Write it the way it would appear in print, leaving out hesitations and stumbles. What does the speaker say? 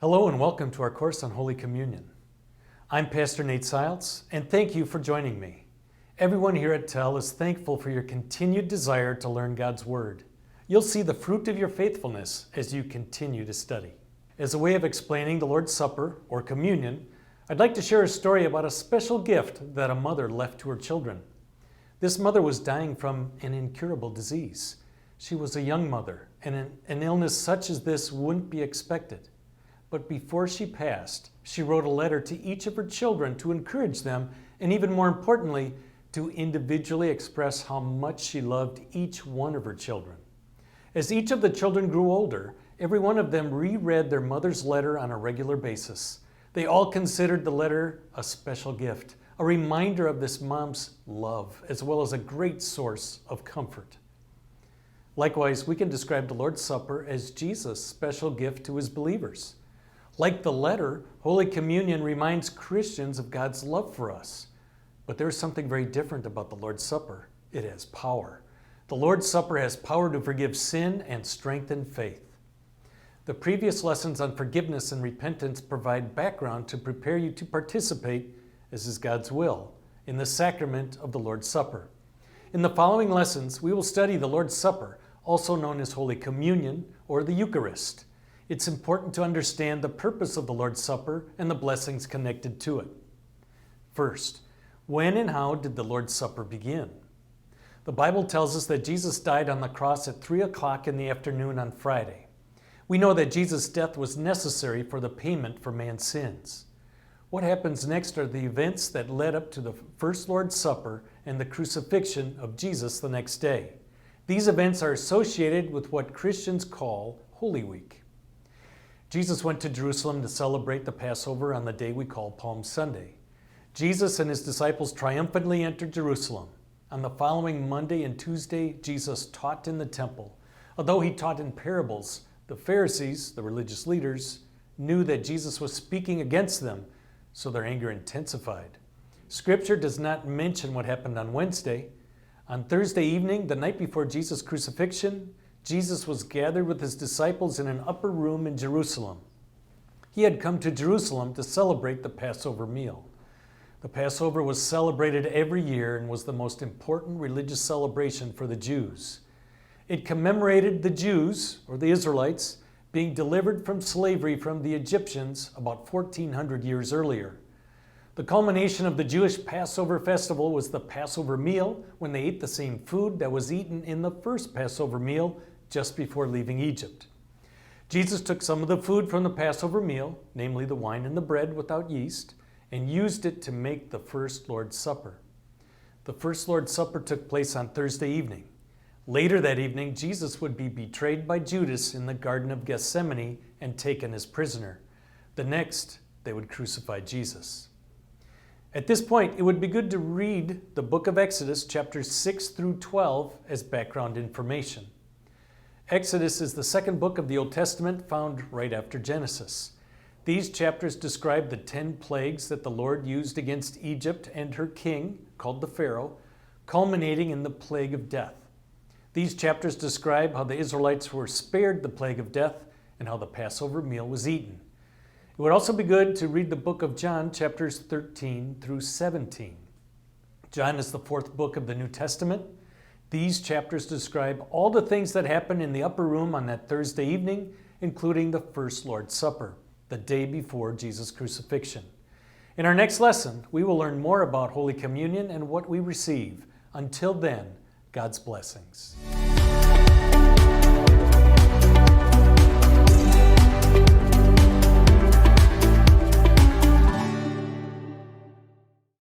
Hello and welcome to our course on Holy Communion. I'm Pastor Nate Siles, and thank you for joining me. Everyone here at TEL is thankful for your continued desire to learn God's Word. You'll see the fruit of your faithfulness as you continue to study. As a way of explaining the Lord's Supper, or communion, I'd like to share a story about a special gift that a mother left to her children. This mother was dying from an incurable disease. She was a young mother, and an illness such as this wouldn't be expected. But before she passed, she wrote a letter to each of her children to encourage them, and even more importantly, to individually express how much she loved each one of her children. As each of the children grew older, every one of them reread their mother's letter on a regular basis. They all considered the letter a special gift, a reminder of this mom's love, as well as a great source of comfort. Likewise, we can describe the Lord's Supper as Jesus' special gift to his believers. Like the letter, Holy Communion reminds Christians of God's love for us. But there's something very different about the Lord's Supper. It has power. The Lord's Supper has power to forgive sin and strengthen faith. The previous lessons on forgiveness and repentance provide background to prepare you to participate, as is God's will, in the sacrament of the Lord's Supper. In the following lessons, we will study the Lord's Supper, also known as Holy Communion or the Eucharist. It's important to understand the purpose of the Lord's Supper and the blessings connected to it. First, when and how did the Lord's Supper begin? The Bible tells us that Jesus died on the cross at 3 o'clock in the afternoon on Friday. We know that Jesus' death was necessary for the payment for man's sins. What happens next are the events that led up to the first Lord's Supper and the crucifixion of Jesus the next day. These events are associated with what Christians call Holy Week. Jesus went to Jerusalem to celebrate the Passover on the day we call Palm Sunday. Jesus and his disciples triumphantly entered Jerusalem. On the following Monday and Tuesday, Jesus taught in the temple. Although he taught in parables, the Pharisees, the religious leaders, knew that Jesus was speaking against them, so their anger intensified. Scripture does not mention what happened on Wednesday. On Thursday evening, the night before Jesus' crucifixion, Jesus was gathered with his disciples in an upper room in Jerusalem. He had come to Jerusalem to celebrate the Passover meal. The Passover was celebrated every year and was the most important religious celebration for the Jews. It commemorated the Jews, or the Israelites, being delivered from slavery from the Egyptians about 1,400 years earlier. The culmination of the Jewish Passover festival was the Passover meal, when they ate the same food that was eaten in the first Passover meal just before leaving Egypt. Jesus took some of the food from the Passover meal, namely the wine and the bread without yeast, and used it to make the first Lord's Supper. The first Lord's Supper took place on Thursday evening. Later that evening, Jesus would be betrayed by Judas in the Garden of Gethsemane and taken as prisoner. The next, they would crucify Jesus. At this point, it would be good to read the book of Exodus, chapters 6 through 12, as background information. Exodus is the second book of the Old Testament, found right after Genesis. These chapters describe the 10 plagues that the Lord used against Egypt and her king, called the Pharaoh, culminating in the plague of death. These chapters describe how the Israelites were spared the plague of death and how the Passover meal was eaten. It would also be good to read the book of John, chapters 13 through 17. John is the fourth book of the New Testament. These chapters describe all the things that happened in the upper room on that Thursday evening, including the first Lord's Supper, the day before Jesus' crucifixion. In our next lesson, we will learn more about Holy Communion and what we receive. Until then, God's blessings.